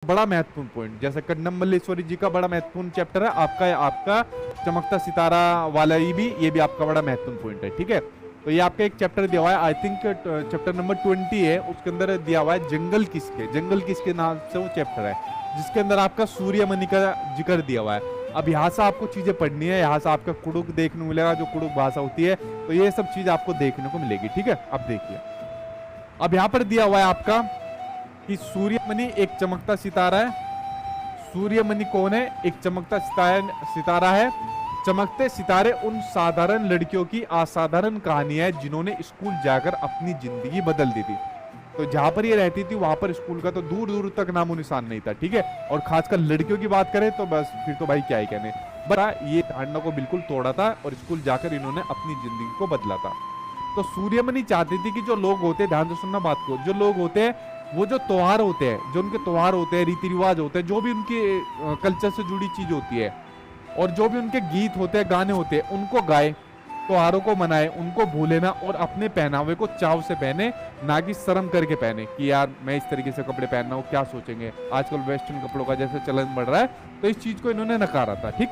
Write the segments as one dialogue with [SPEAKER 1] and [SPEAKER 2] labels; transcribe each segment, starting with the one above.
[SPEAKER 1] बड़ा महत्वपूर्ण पॉइंट, जैसे कन्नम मल्लेश्वरी जी का बड़ा महत्वपूर्ण चैप्टर है, आपका चमकता सितारा वाला ये भी आपका बड़ा महत्वपूर्ण पॉइंट है। ठीक है, तो ये आपका एक चैप्टर दिया हुआ है, आई थिंक चैप्टर नंबर 20 है, उसके अंदर दिया हुआ है जंगल किसके नाम से वो चैप्टर है, जिसके अंदर आपका सूर्यमणि का जिक्र दिया हुआ है। अब यहाँ से आपको चीजें पढ़नी है, यहाँ से आपका कुड़ुक देखने को मिलेगा, जो कुड़ुक भाषा होती है, तो ये सब चीज आपको देखने को मिलेगी। ठीक है, अब देखिए, अब यहाँ पर दिया हुआ है आपका कि सूर्यमणि एक चमकता सितारा है। सूर्यमणि कौन है? एक चमकता सितारा है। चमकते सितारे उन साधारण लड़कियों की असाधारण कहानी है जिन्होंने स्कूल जाकर अपनी जिंदगी बदल दी थी। तो जहां पर ये रहती थी वहां पर स्कूल का तो दूर दूर तक नामो निशान नहीं था। ठीक है, और खासकर लड़कियों की बात करें तो बस फिर तो भाई क्या ही कहने, बड़ा ये धारणा को बिल्कुल तोड़ा था और स्कूल जाकर इन्होंने अपनी जिंदगी को बदला था। तो सूर्यमणि चाहती थी कि जो लोग होते हैं, ध्यान से सुनना बात को, जो लोग होते हैं वो जो त्योहार होते हैं, जो उनके त्योहार होते हैं, रीति रिवाज होते हैं, जो भी उनके कल्चर से जुड़ी चीज होती है, और जो भी उनके गीत होते हैं, गाने होते हैं, उनको गाए, त्योहारों को मनाए, उनको भूले ना, और अपने पहनावे को चाव से पहने, ना कि शर्म करके पहने कि यार मैं इस तरीके से कपड़े पहन रहा हूँ, क्या सोचेंगे। आजकल वेस्टर्न कपड़ों का जैसे चलन बढ़ रहा है, तो इस चीज को इन्होंने नकारा था। ठीक,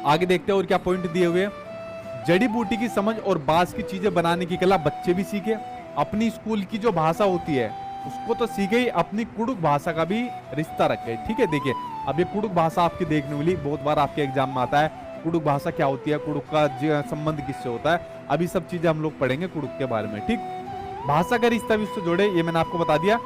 [SPEAKER 1] आगे देखते हैं और क्या पॉइंट दिए हुए। जड़ी बूटी की समझ और बांस की चीजें बनाने की कला बच्चे भी सीखे। अपनी स्कूल की जो भाषा होती है उसको तो सीखे ही, अपनी कुड़ुक भाषा का भी रिश्ता रखे। ठीक है, देखिए अब ये कुड़ुक भाषा आपकी देखने मिली, बहुत बार आपके एग्जाम में आता है, कुड़ुक भाषा क्या होती है, कुड़ुक का संबंध किससे होता है। अभी सब चीजें हम लोग पढ़ेंगे कुड़ुक के बारे में। ठीक, भाषा का रिश्ता भी उससे जोड़े, ये मैंने आपको बता दिया।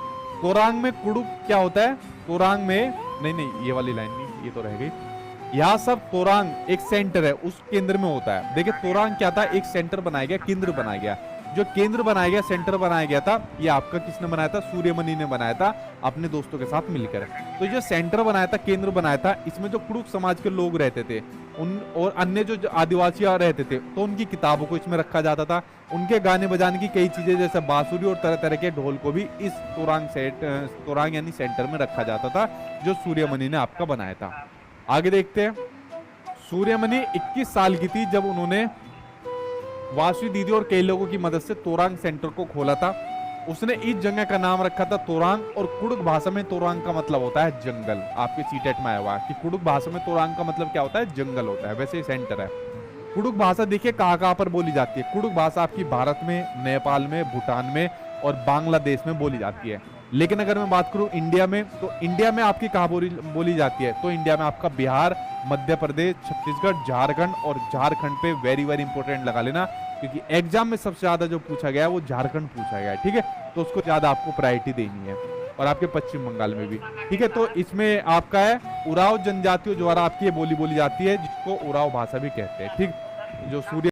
[SPEAKER 1] तोरांग में कुड़ुक क्या होता है? तोरांग में नहीं, ये वाली लाइन नहीं, ये तो रह गई। यहाँ सब तोरांग एक सेंटर है, उस केंद्र में होता है। देखिए तोरांग क्या था? एक सेंटर बनाया गया, केंद्र बनाया गया। जो केंद्र बनाया गया, सेंटर बनाया गया था, ये आपका किसने बनाया था? सूर्यमणि ने बनाया था अपने दोस्तों के साथ मिलकर। तो जो सेंटर बनाया था, केंद्र बनाया था, इसमें जो कुड़ुक समाज के लोग रहते थे उन और अन्य जो आदिवासी रहते थे, तो उनकी किताबों को इसमें रखा जाता था। उनके गाने बजाने की कई चीजें जैसे बांसुरी और तरह तरह के ढोल को भी इस तोरांग यानी सेंटर में रखा जाता था, जो सूर्यमणि ने आपका बनाया था। आगे देखते हैं। सूर्यमणि 21 साल की थी जब उन्होंने वासु दीदी और कई लोगों की मदद से तोरांग सेंटर को खोला था। उसने इस जगह का नाम रखा था तोरांग, और कुड़ुक भाषा में तोरांग का मतलब होता है जंगल। आपके सीटेट में आया हुआ है कि कुड़ुक भाषा में तोरांग का मतलब क्या होता है? जंगल होता है। वैसे ही सेंटर है। कुड़ुक भाषा देखिए कहाँ पर बोली जाती है। कुड़ुक भाषा आपकी भारत में, नेपाल में, भूटान में और बांग्लादेश में बोली जाती है। लेकिन अगर मैं बात करूं इंडिया में, तो इंडिया में आपकी कहाँ बोली जाती है? तो इंडिया में आपका बिहार, मध्य प्रदेश, छत्तीसगढ़, झारखंड, और झारखंड पे वेरी वेरी इंपॉर्टेंट लगा लेना, क्योंकि एग्जाम में सबसे ज्यादा जो पूछा गया है वो झारखंड पूछा गया है। ठीक है, तो उसको ज्यादा आपको प्रायोरिटी देनी है, और आपके पश्चिम बंगाल में भी। ठीक है, तो इसमें आपका है उराव जनजातियों द्वारा आपकी ये बोली जाती है, जिसको उराव भाषा भी कहते हैं। ठीक, जो सूर्य